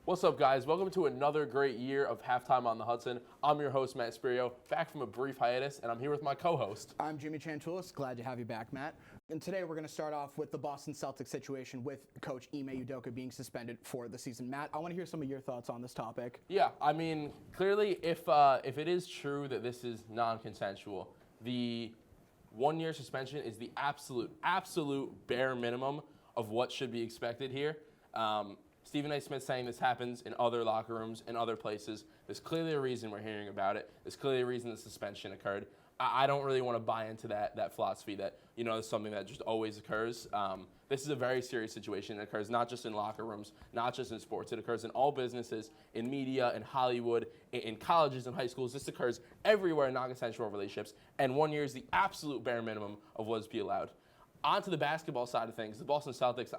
What's up, guys? Welcome to another great year of Halftime on the Hudson. I'm your host, Matt Spirio, back from a brief hiatus, and I'm here with my co-host. I'm Jimmy Tsiantoulas. Glad to have you back, Matt. And today we're going to start off with the Boston Celtics situation with Coach Ime Udoka being suspended for the season. Matt, I want to hear some of your thoughts on this topic. Yeah, I mean, clearly, if it is true that this is non-consensual, the one-year suspension is the absolute bare minimum of what should be expected here. Stephen A. Smith saying this happens in other locker rooms and other places. There's clearly a reason we're hearing about it. There's clearly a reason the suspension occurred. I don't really want to buy into that philosophy that, it's something that just always occurs. This is a very serious situation. It occurs not just in locker rooms, not just in sports. It occurs in all businesses, in media, in Hollywood, in colleges and high schools. This occurs everywhere in non-consensual relationships, and 1 year is the absolute bare minimum of what is be allowed. On to the basketball side of things. The Boston Celtics,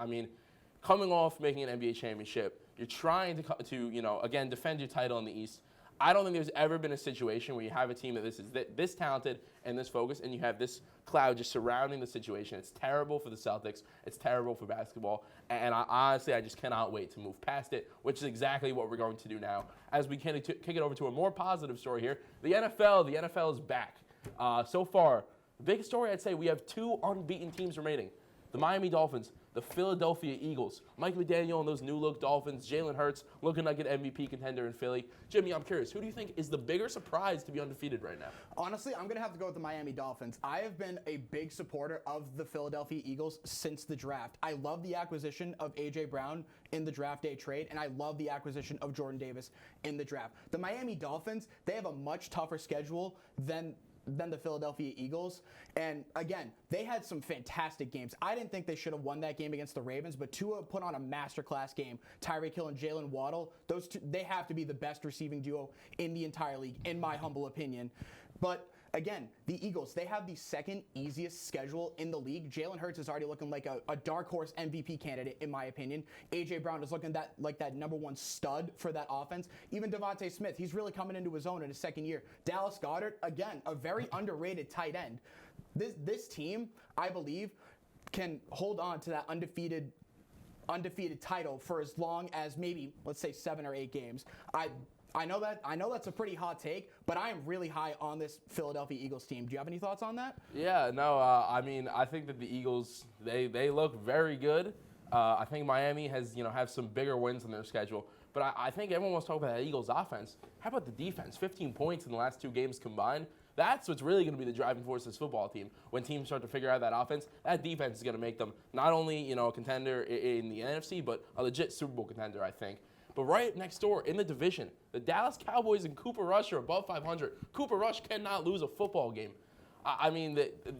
coming off making an NBA championship, you're trying to again, defend your title in the East. I don't think there's ever been a situation where you have a team that is this talented and this focused, and you have this cloud just surrounding the situation. It's terrible for the Celtics. It's terrible for basketball. And I just cannot wait to move past it, which is exactly what we're going to do now. As we kick it over to a more positive story here, the NFL is back. So far, the biggest story, I'd say we have two unbeaten teams remaining. The Miami Dolphins, the Philadelphia Eagles, Mike McDaniel and those new-look Dolphins, Jalen Hurts looking like an MVP contender in Philly. Jimmy, I'm curious, who do you think is the bigger surprise to be undefeated right now? Honestly, I'm going to have to go with the Miami Dolphins. I have been a big supporter of the Philadelphia Eagles since the draft. I love the acquisition of A.J. Brown in the draft day trade, and I love the acquisition of Jordan Davis in the draft. The Miami Dolphins, they have a much tougher schedule than the Philadelphia Eagles. And again, they had some fantastic games. I didn't think they should have won that game against the Ravens, but Tua put on a masterclass game. Tyreek Hill and Jalen Waddle, those two, they have to be the best receiving duo in the entire league, in my humble opinion. But again, the Eagles, they have the second easiest schedule in the league. Jalen Hurts is already looking like a dark horse MVP candidate, in my opinion. A.J. Brown is looking like that number one stud for that offense. Even Devontae Smith, he's really coming into his own in his second year. Dallas Goedert, again, a very underrated tight end. This team, I believe, can hold on to that undefeated title for as long as maybe, let's say, 7 or 8 games. I know that's a pretty hot take, but I am really high on this Philadelphia Eagles team. Do you have any thoughts on that? Yeah, no, I think that the Eagles, they look very good. I think Miami has, have some bigger wins on their schedule. But I think everyone wants to talk about that Eagles offense. How about the defense? 15 points in the last 2 games combined. That's what's really going to be the driving force of this football team. When teams start to figure out that offense, that defense is going to make them not only, a contender in the NFC, but a legit Super Bowl contender, I think. But right next door in the division, the Dallas Cowboys and Cooper Rush are above 500. Cooper Rush cannot lose a football game.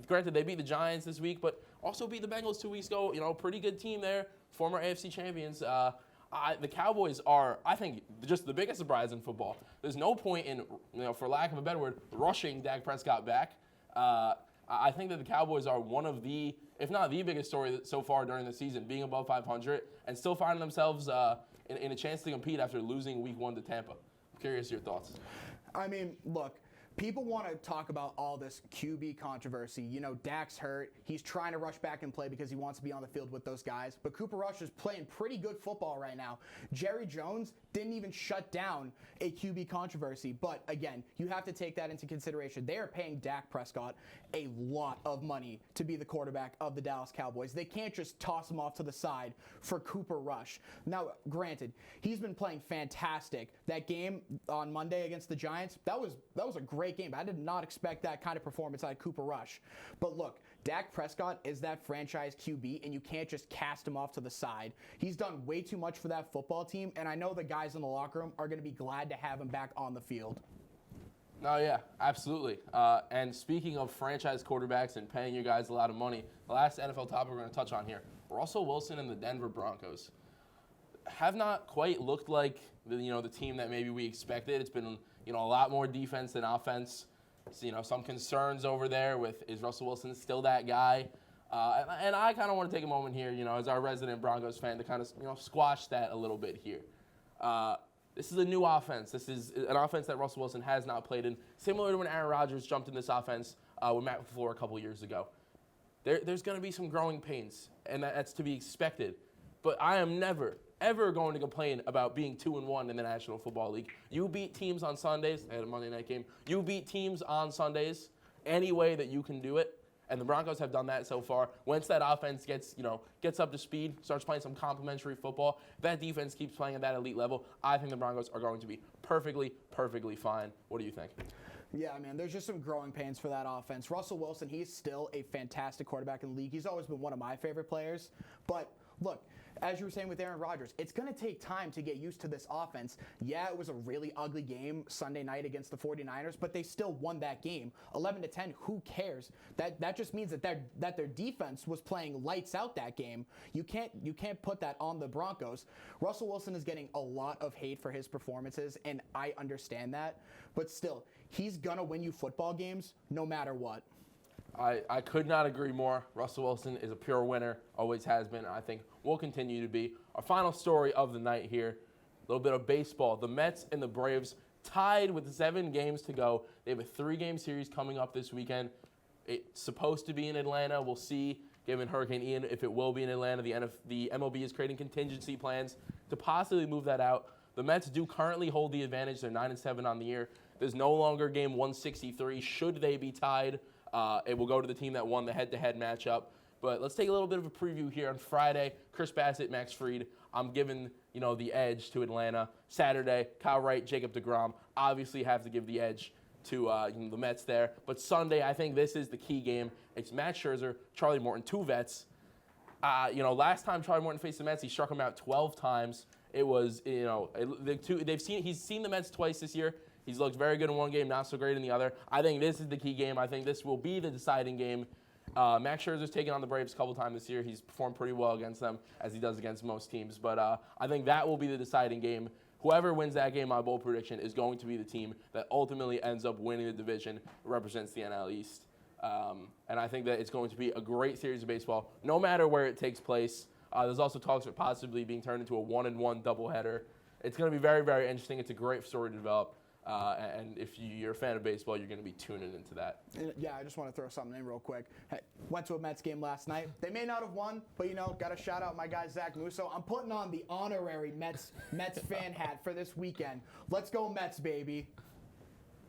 Granted, they beat the Giants this week, but also beat the Bengals 2 weeks ago. Pretty good team there, former AFC champions. The Cowboys are, I think, just the biggest surprise in football. There's no point in, for lack of a better word, rushing Dak Prescott back. I think that the Cowboys are one of the, if not the biggest story so far during the season, being above 500 and still finding themselves in a chance to compete after losing Week 1 to Tampa. I'm curious your thoughts. Look, people want to talk about all this QB controversy. Dak's hurt. He's trying to rush back and play because he wants to be on the field with those guys. But Cooper Rush is playing pretty good football right now. Jerry Jones didn't even shut down a QB controversy. But again, you have to take that into consideration. They are paying Dak Prescott a lot of money to be the quarterback of the Dallas Cowboys. They can't just toss him off to the side for Cooper Rush. Now, granted, he's been playing fantastic. That game on Monday against the Giants, that was a great game. I did not expect that kind of performance out of Cooper Rush. But look, Dak Prescott is that franchise QB, and you can't just cast him off to the side. He's done way too much for that football team, and I know the guys in the locker room are going to be glad to have him back on the field. No, yeah, absolutely. And speaking of franchise quarterbacks and paying you guys a lot of money, the last NFL topic we're going to touch on here, Russell Wilson and the Denver Broncos have not quite looked like the team that maybe we expected. It's been a lot more defense than offense. So, some concerns over there with, is Russell Wilson still that guy? And I kind of want to take a moment here, as our resident Broncos fan, to kind of squash that a little bit here. This is a new offense. This is an offense that Russell Wilson has not played in, similar to when Aaron Rodgers jumped in this offense with Matt LaFleur a couple years ago. There's going to be some growing pains, and that's to be expected. But I am never, ever going to complain about being 2-1 in the National Football League. You beat teams on Sundays. They had a Monday night game. You beat teams on Sundays any way that you can do it. And the Broncos have done that so far. Once that offense gets up to speed, starts playing some complementary football, that defense keeps playing at that elite level, I think the Broncos are going to be perfectly fine. What do you think? Yeah, man, there's just some growing pains for that offense. Russell Wilson, he's still a fantastic quarterback in the league. He's always been one of my favorite players. But look, as you were saying with Aaron Rodgers, it's going to take time to get used to this offense. Yeah, it was a really ugly game Sunday night against the 49ers, but they still won that game. 11-10, who cares? That just means that their defense was playing lights out that game. You can't put that on the Broncos. Russell Wilson is getting a lot of hate for his performances, and I understand that. But still, he's going to win you football games no matter what. I could not agree more. Russell Wilson is a pure winner, always has been, and I think will continue to be. Our final story of the night here, a little bit of baseball. The Mets and the Braves tied with 7 games to go. They have a 3-game series coming up this weekend. It's supposed to be in Atlanta. We'll see, given Hurricane Ian, if it will be in Atlanta. The MLB is creating contingency plans to possibly move that out. The Mets do currently hold the advantage. They're 9-7 on the year. There's no longer game 163 should they be tied. It will go to the team that won the head-to-head matchup. But let's take a little bit of a preview here on Friday. Chris Bassett, Max Fried. I'm giving the edge to Atlanta. Saturday, Kyle Wright, Jacob deGrom. Obviously have to give the edge to the Mets there. But Sunday, I think this is the key game. It's Matt Scherzer, Charlie Morton, 2 vets. Last time Charlie Morton faced the Mets, he struck him out 12 times. It was he's seen the Mets twice this year. He's looked very good in one game, not so great in the other. I think this is the key game. I think this will be the deciding game. Max Scherzer's taken on the Braves a couple times this year. He's performed pretty well against them, as he does against most teams. But I think that will be the deciding game. Whoever wins that game, my bold prediction, is going to be the team that ultimately ends up winning the division, represents the NL East. And I think that it's going to be a great series of baseball, no matter where it takes place. There's also talks of possibly being turned into a 1-1 doubleheader. It's going to be very, very interesting. It's a great story to develop. And if you're a fan of baseball, you're going to be tuning into that. Yeah, I just want to throw something in real quick. Hey, went to a Mets game last night. They may not have won, but got to shout out my guy Zach Musso. I'm putting on the honorary Mets fan hat for this weekend. Let's go Mets, baby.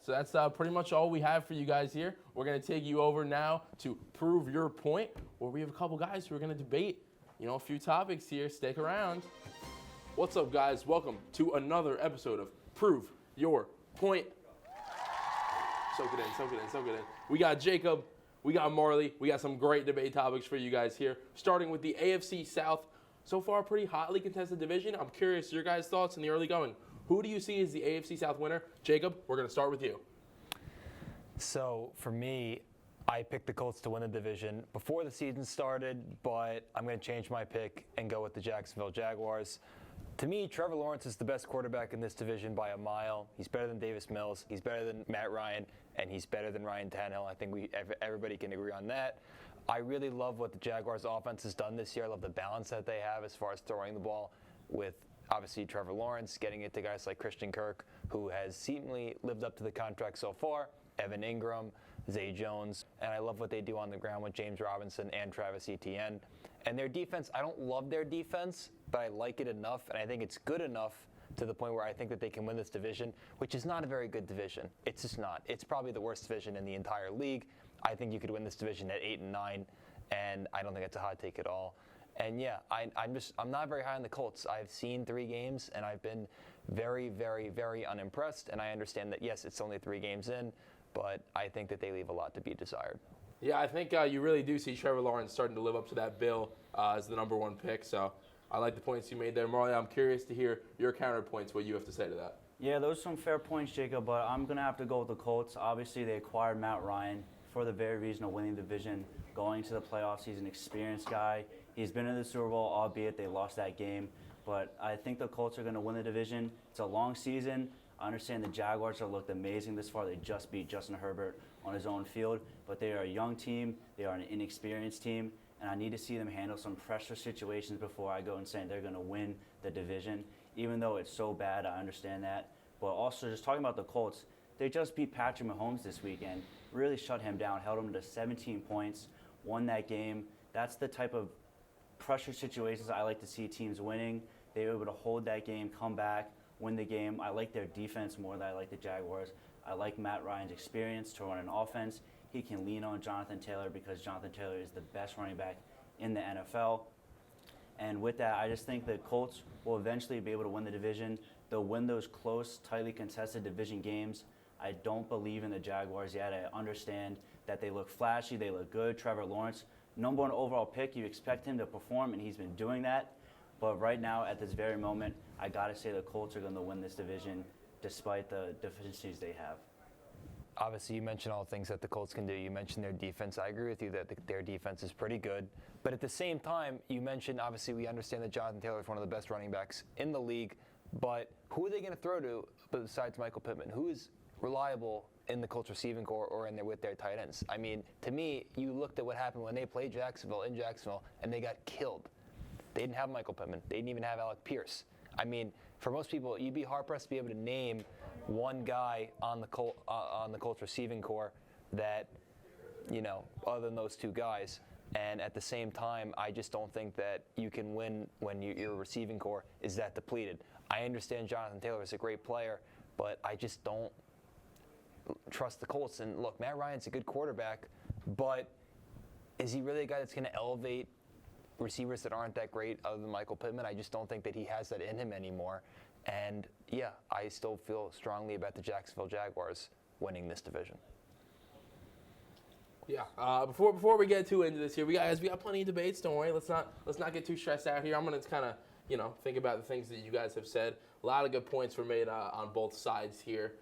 So that's pretty much all we have for you guys here. We're going to take you over now to Prove Your Point, where we have a couple guys who are going to debate a few topics here. Stick around. What's up, guys? Welcome to another episode of Prove Your Point. Soak it in. We got Jacob, we got Marley, we got some great debate topics for you guys here. Starting with the AFC South, so far pretty hotly contested division. I'm curious your guys' thoughts in the early going. Who do you see as the AFC South winner? Jacob, we're going to start with you. So for me, I picked the Colts to win the division before the season started, but I'm going to change my pick and go with the Jacksonville Jaguars. To me, Trevor Lawrence is the best quarterback in this division by a mile. He's better than Davis Mills. He's better than Matt Ryan, and he's better than Ryan Tannehill. I think everybody can agree on that. I really love what the Jaguars' offense has done this year. I love the balance that they have as far as throwing the ball with, obviously, Trevor Lawrence, getting it to guys like Christian Kirk, who has seemingly lived up to the contract so far, Evan Ingram, Zay Jones, and I love what they do on the ground with James Robinson and Travis Etienne. And their defense, I don't love their defense, but I like it enough, and I think it's good enough to the point where I think that they can win this division, which is not a very good division. It's just not. It's probably the worst division in the entire league. I think you could win this division at 8-9, and I don't think it's a hot take at all. And yeah, I'm not very high on the Colts. I've seen 3 games, and I've been very, very, very unimpressed, and I understand that, yes, it's only 3 games in, but I think that they leave a lot to be desired. Yeah, I think you really do see Trevor Lawrence starting to live up to that bill as the number 1 pick. So I like the points you made there, Marley. I'm curious to hear your counterpoints, what you have to say to that. Yeah, those are some fair points, Jacob, but I'm going to have to go with the Colts. Obviously, they acquired Matt Ryan for the very reason of winning the division, going to the playoffs. He's an experienced guy. He's been in the Super Bowl, albeit they lost that game. But I think the Colts are going to win the division. It's a long season. I understand the Jaguars have looked amazing this far. They just beat Justin Herbert on his own field. But they are a young team. They are an inexperienced team. And I need to see them handle some pressure situations before I go and say they're going to win the division. Even though it's so bad, I understand that. But also, just talking about the Colts, they just beat Patrick Mahomes this weekend. Really shut him down, held him to 17 points, won that game. That's the type of pressure situations I like to see teams winning. They were able to hold that game, come back, win the game. I like their defense more than I like the Jaguars. I like Matt Ryan's experience to run an offense. He can lean on Jonathan Taylor because Jonathan Taylor is the best running back in the NFL. And with that, I just think the Colts will eventually be able to win the division. They'll win those close, tightly contested division games. I don't believe in the Jaguars yet. I understand that they look flashy, they look good. Trevor Lawrence, number 1 overall pick, you expect him to perform, and he's been doing that. But right now, at this very moment, I got to say the Colts are going to win this division despite the deficiencies they have. Obviously, you mentioned all the things that the Colts can do. You mentioned their defense. I agree with you that their defense is pretty good. But at the same time, you mentioned, obviously, we understand that Jonathan Taylor is one of the best running backs in the league. But who are they going to throw to besides Michael Pittman? Who is reliable in the Colts receiving corps or in there with their tight ends? I mean, to me, you looked at what happened when they played Jacksonville in Jacksonville, and they got killed. They didn't have Michael Pittman. They didn't even have Alec Pierce. I mean, for most people, you'd be hard-pressed to be able to name one guy on the Colts receiving corps that, other than those two guys. And at the same time, I just don't think that you can win when your receiving corps is that depleted. I understand Jonathan Taylor is a great player, but I just don't trust the Colts. And look, Matt Ryan's a good quarterback, but is he really a guy that's going to elevate receivers that aren't that great other than Michael Pittman? I just don't think that he has that in him anymore. And yeah, I still feel strongly about the Jacksonville Jaguars winning this division. Yeah. Before we get too into this here, we got plenty of debates. Don't worry. Let's not get too stressed out here. I'm gonna kind of think about the things that you guys have said. A lot of good points were made on both sides here.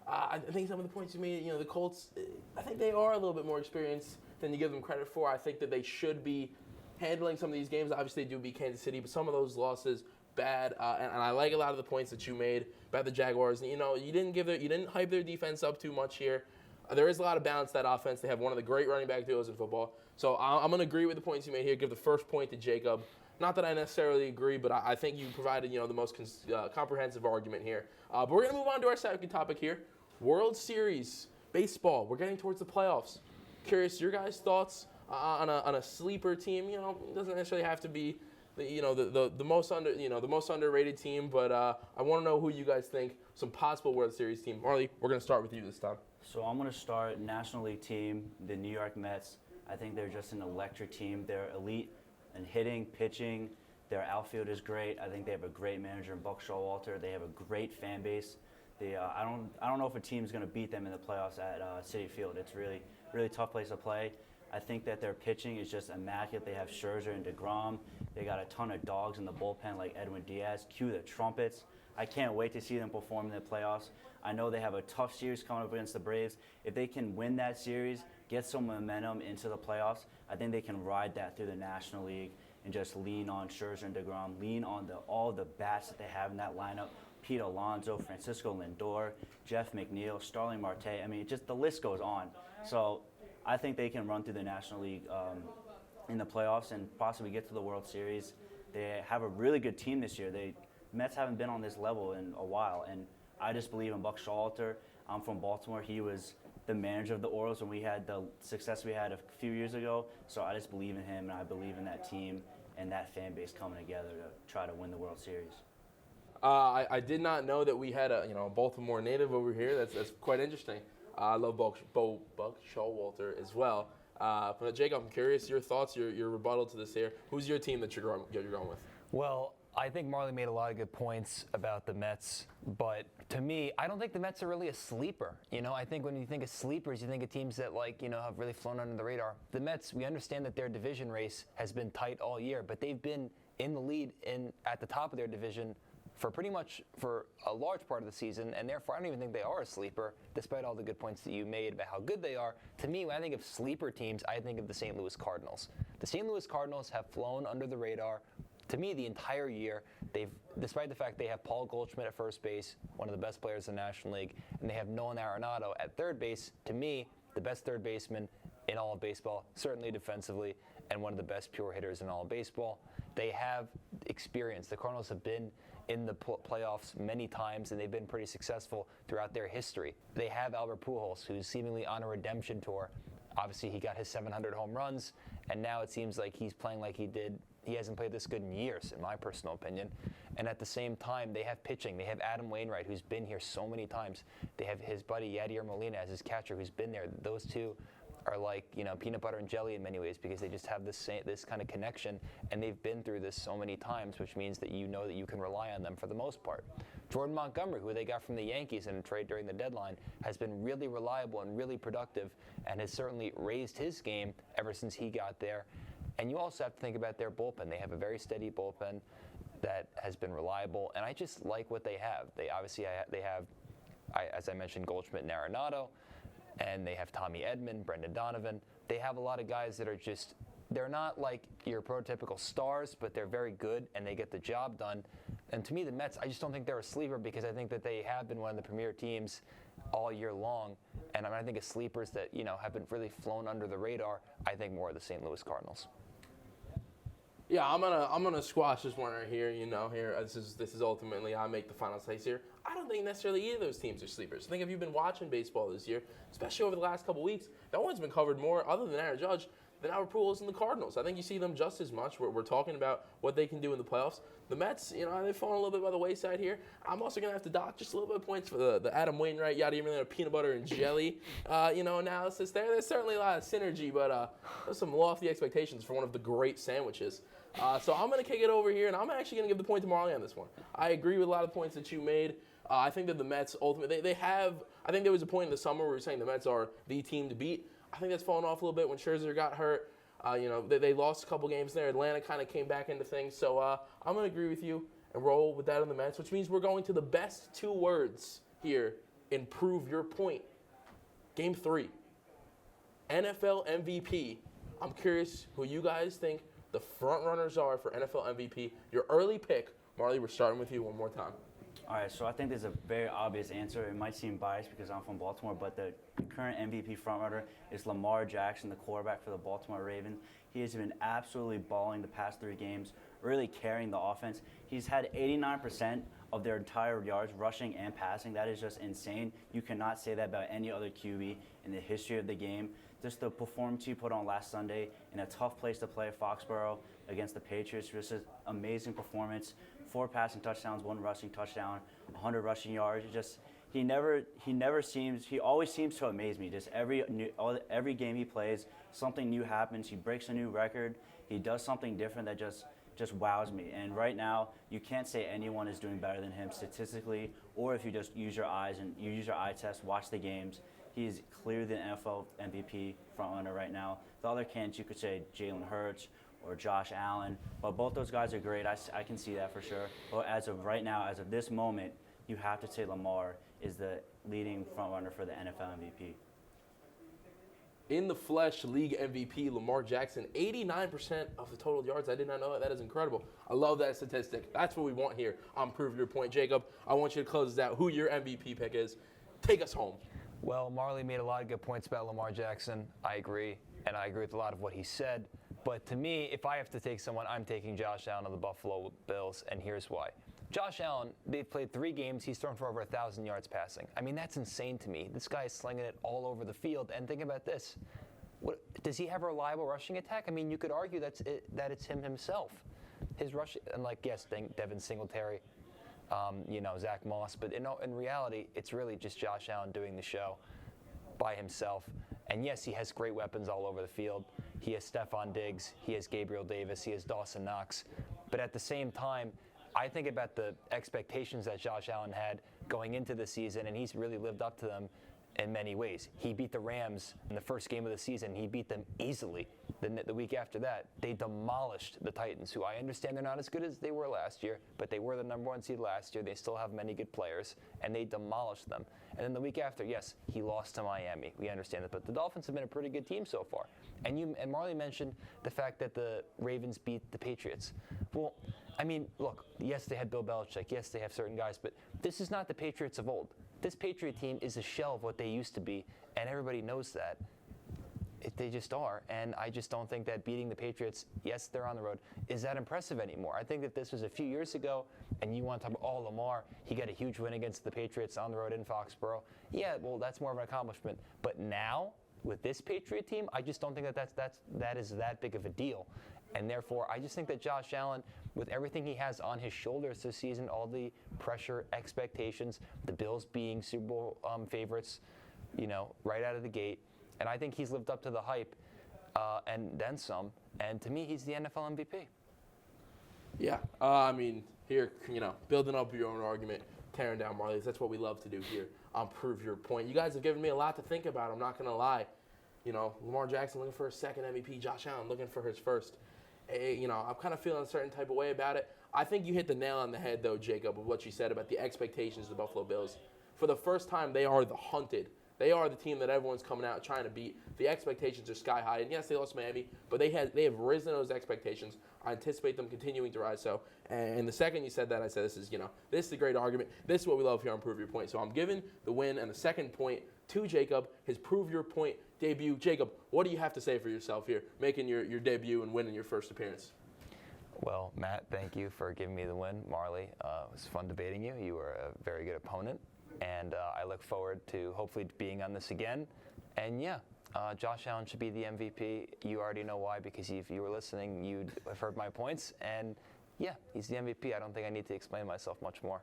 I think some of the points you made, the Colts, I think they are a little bit more experienced than you give them credit for. I think that they should be handling some of these games. Obviously, they do beat Kansas City, but some of those losses bad. And I like a lot of the points that you made about the Jaguars. You didn't hype their defense up too much here. There is a lot of balance to that offense. They have one of the great running back duos in football. So I'm going to agree with the points you made here. Give the first point to Jacob. Not that I necessarily agree, but I think you provided the most comprehensive argument here. But we're going to move on to our second topic here. World Series baseball. We're getting towards the playoffs. Curious your guys' thoughts on a sleeper team. It doesn't necessarily have to be the most underrated team, but I want to know who you guys think some possible World Series team. Marley, we're going to start with you this time. So I'm going to start National League team, the New York Mets. I think they're just an electric team. They're elite in hitting, pitching. Their outfield is great. I think they have a great manager in Buck Showalter. They have a great fan base. I don't know if a team's going to beat them in the playoffs at Citi Field. It's really, really tough place to play. I think that their pitching is just immaculate. They have Scherzer and DeGrom. They got a ton of dogs in the bullpen like Edwin Diaz. Cue the trumpets. I can't wait to see them perform in the playoffs. I know they have a tough series coming up against the Braves. If they can win that series, get some momentum into the playoffs, I think they can ride that through the National League and just lean on Scherzer and DeGrom, lean on all the bats that they have in that lineup. Pete Alonso, Francisco Lindor, Jeff McNeil, Starling Marte. I mean, just the list goes on. So I think they can run through the National League in the playoffs and possibly get to the World Series. They have a really good team this year. Mets haven't been on this level in a while, and I just believe in Buck Showalter. I'm from Baltimore. He was the manager of the Orioles when we had the success we had a few years ago. So I just believe in him, and I believe in that team and that fan base coming together to try to win the World Series. I did not know that we had a Baltimore native over here. That's quite interesting. I love Buck Showalter as well. But Jacob, I'm curious your thoughts, your rebuttal to this here. Who's your team that you're going with? Well, I think Marley made a lot of good points about the Mets, but to me, I don't think the Mets are really a sleeper. I think when you think of sleepers, you think of teams that have really flown under the radar. The Mets, we understand that their division race has been tight all year, but they've been in the lead at the top of their division for a large part of the season, and therefore I don't even think they are a sleeper, despite all the good points that you made about how good they are. To me, when I think of sleeper teams, I think of the St. Louis Cardinals. The St. Louis Cardinals have flown under the radar, to me, the entire year. Despite the fact they have Paul Goldschmidt at first base, one of the best players in the National League, and they have Nolan Arenado at third base, to me, the best third baseman in all of baseball, certainly defensively, and one of the best pure hitters in all of baseball. They have experience. The Cardinals have been in the playoffs many times, and they've been pretty successful throughout their history. They have Albert Pujols, who's seemingly on a redemption tour. Obviously, he got his 700 home runs, and now it seems like he's playing like he did. He hasn't played this good in years, in my personal opinion. And at the same time, they have pitching. They have Adam Wainwright, who's been here so many times. They have his buddy Yadier Molina as his catcher, who's been there. Those two are like, peanut butter and jelly in many ways, because they just have this kind of connection, and they've been through this so many times, which means that you know that you can rely on them for the most part. Jordan Montgomery, who they got from the Yankees in a trade during the deadline, has been really reliable and really productive, and has certainly raised his game ever since he got there. And you also have to think about their bullpen. They have a very steady bullpen that has been reliable, and I just like what they have. They obviously have, as I mentioned, Goldschmidt and Arenado, and they have Tommy Edman, Brendan Donovan. They have a lot of guys that are just, they're not like your prototypical stars, but they're very good, and they get the job done. And to me, the Mets, I just don't think they're a sleeper, because I think that they have been one of the premier teams all year long. And I think of sleepers that, have been really flown under the radar, I think more of the St. Louis Cardinals. Yeah, I'm gonna squash this one right here. Here this is ultimately I make the final place here. I don't think necessarily either of those teams are sleepers. I think if you've been watching baseball this year, especially over the last couple weeks, no one's been covered more, other than Aaron Judge, than Albert Pujols and the Cardinals. I think you see them just as much. We're talking about what they can do in the playoffs. The Mets, they've fallen a little bit by the wayside here. I'm also going to have to dock just a little bit of points for the Adam Wainwright, Yadier Molina, peanut butter and jelly, analysis there. There's certainly a lot of synergy, but there's some lofty expectations for one of the great sandwiches. So I'm going to kick it over here, and I'm actually going to give the point to Marley on this one. I agree with a lot of the points that you made. I think that the Mets ultimately, they have, I think there was a point in the summer where we were saying the Mets are the team to beat. I think that's fallen off a little bit when Scherzer got hurt. They lost a couple games there. Atlanta kind of came back into things. So I'm going to agree with you and roll with that on the Mets, which means we're going to the best two words here in Prove Your Point. Game 3. NFL MVP. I'm curious who you guys think the front runners are for NFL MVP. Your early pick. Marley, we're starting with you one more time. All right, so I think there's a very obvious answer. It might seem biased because I'm from Baltimore, but the current MVP frontrunner is Lamar Jackson, the quarterback for the Baltimore Ravens. He has been absolutely balling the past 3 games, really carrying the offense. He's had 89% of their entire yards, rushing and passing. That is just insane. You cannot say that about any other QB in the history of the game. Just the performance he put on last Sunday in a tough place to play, Foxborough, against the Patriots. Just an amazing performance. 4 passing touchdowns, 1 rushing touchdown, 100 rushing yards. He always seems to amaze me. Just every game he plays, something new happens. He breaks a new record. He does something different that just wows me. And right now, you can't say anyone is doing better than him statistically, or if you just use your eyes and you use your eye test, watch the games. He's clearly the NFL MVP frontrunner right now. The other candidates, you could say Jalen Hurts or Josh Allen, but both those guys are great. I can see that for sure. But as of right now, as of this moment, you have to say Lamar is the leading frontrunner for the NFL MVP. In the flesh, league MVP, Lamar Jackson, 89% of the total yards. I did not know that. That is incredible. I love that statistic. That's what we want here on Prove Your Point. Jacob, I want you to close this out. Who your MVP pick is. Take us home. Well, Marley made a lot of good points about Lamar Jackson. I agree, and I agree with a lot of what he said. But to me, if I have to take someone, I'm taking Josh Allen of the Buffalo Bills, and here's why. Josh Allen, they've played 3 games. He's thrown for over 1,000 yards passing. I mean, that's insane to me. This guy is slinging it all over the field. And think about this. Does he have a reliable rushing attack? I mean, you could argue that it's him himself. His rush, and Devin Singletary, Zach Moss. But in reality, it's really just Josh Allen doing the show by himself. And yes, he has great weapons all over the field. He has Stephon Diggs. He has Gabriel Davis. He has Dawson Knox. But at the same time, I think about the expectations that Josh Allen had going into the season, and he's really lived up to them in many ways. He beat the Rams in the first game of the season. He beat them easily. The week after that, they demolished the Titans, who I understand they're not as good as they were last year, but they were the number 1 seed last year. They still have many good players, and they demolished them. And then the week after, yes, he lost to Miami. We understand that, but the Dolphins have been a pretty good team so far. And Marley mentioned the fact that the Ravens beat the Patriots. Well, I mean, look, yes, they had Bill Belichick. Yes, they have certain guys, but this is not the Patriots of old. This Patriot team is a shell of what they used to be, and everybody knows that. They just are, and I just don't think that beating the Patriots, yes, they're on the road, is that impressive anymore. I think that this was a few years ago, and you want to talk about, Lamar, he got a huge win against the Patriots on the road in Foxborough. Yeah, well, that's more of an accomplishment. But now, with this Patriot team, I just don't think that is that big of a deal. And therefore, I just think that Josh Allen, with everything he has on his shoulders this season, all the pressure, expectations, the Bills being Super Bowl favorites, right out of the gate. And I think he's lived up to the hype and then some. And to me, he's the NFL MVP. Yeah, here, building up your own argument, tearing down Marley's. That's what we love to do here on Prove Your Point. You guys have given me a lot to think about. I'm not going to lie. Lamar Jackson looking for his second MVP. Josh Allen looking for his first. I'm kind of feeling a certain type of way about it. I think you hit the nail on the head, though, Jacob, of what you said about the expectations of the Buffalo Bills. For the first time, they are the hunted. They are the team that everyone's coming out trying to beat. The expectations are sky high. And yes, they lost Miami, but they have risen those expectations. I anticipate them continuing to rise. So, and the second you said that, I said this is a great argument. This is what we love here on Prove Your Point. So I'm giving the win and the second point to Jacob, his Prove Your Point debut. Jacob, what do you have to say for yourself here, making your debut and winning your first appearance? Well, Matt, thank you for giving me the win. Marley, it was fun debating you. You were a very good opponent. And I look forward to hopefully being on this again. And Josh Allen should be the MVP. You already know why, because if you were listening, you'd have heard my points. And he's the MVP. I don't think I need to explain myself much more.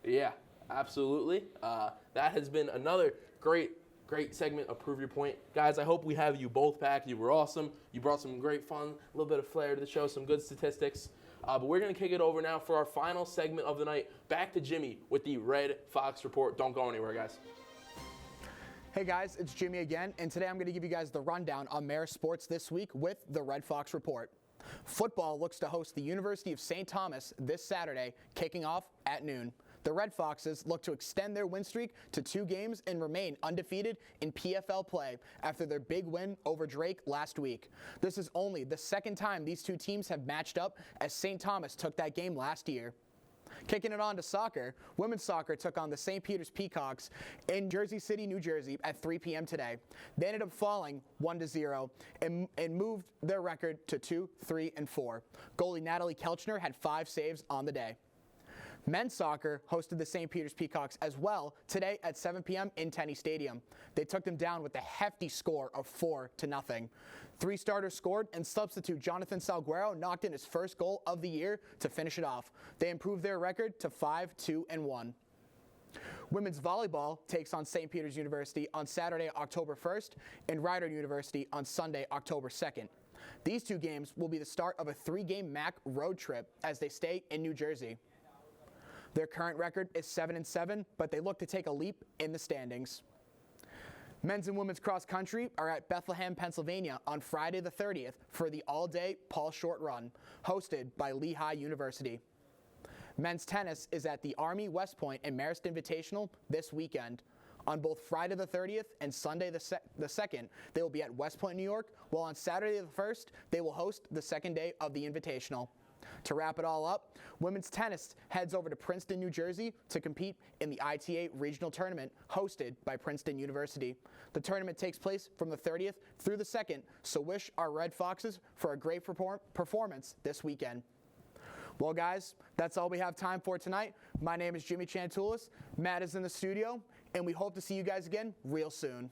Yeah, absolutely. That has been another great segment of Prove Your Point. Guys, I hope we have you both back. You were awesome. You brought some great fun, a little bit of flair to the show, some good statistics. But we're going to kick it over now for our final segment of the night. Back to Jimmy with the Red Fox Report. Don't go anywhere, guys. Hey guys, it's Jimmy again, and today I'm going to give you guys the rundown on Marist Sports this week with the Red Fox Report. Football looks to host the University of St. Thomas this Saturday, kicking off at noon. The Red Foxes look to extend their win streak to 2 games and remain undefeated in PFL play after their big win over Drake last week. This is only the second time these two teams have matched up, as St. Thomas took that game last year. Kicking it on to soccer, women's soccer took on the St. Peter's Peacocks in Jersey City, New Jersey at 3 p.m. today. They ended up falling 1-0 and moved their record to 2-3-4. Goalie Natalie Kelchner had 5 saves on the day. Men's soccer hosted the St. Peter's Peacocks as well today at 7 p.m. in Tenney Stadium. They took them down with a hefty score of 4-0. 3 starters scored, and substitute Jonathan Salguero knocked in his first goal of the year to finish it off. They improved their record to 5-2-1. Women's volleyball takes on St. Peter's University on Saturday, October 1st, and Rider University on Sunday, October 2nd. These 2 games will be the start of a 3-game MAC road trip as they stay in New Jersey. Their current record is 7-7, but they look to take a leap in the standings. Men's and women's cross country are at Bethlehem, Pennsylvania on Friday the 30th for the all-day Paul Short Run, hosted by Lehigh University. Men's tennis is at the Army West Point and Marist Invitational this weekend. On both Friday the 30th and Sunday the 2nd, they will be at West Point, New York, while on Saturday the 1st, they will host the second day of the Invitational. To wrap it all up, women's tennis heads over to Princeton, New Jersey to compete in the ITA Regional Tournament hosted by Princeton University. The tournament takes place from the 30th through the 2nd, so wish our Red Foxes for a great performance this weekend. Well, guys, that's all we have time for tonight. My name is Jimmy Tsiantoulas. Matt is in the studio, and we hope to see you guys again real soon.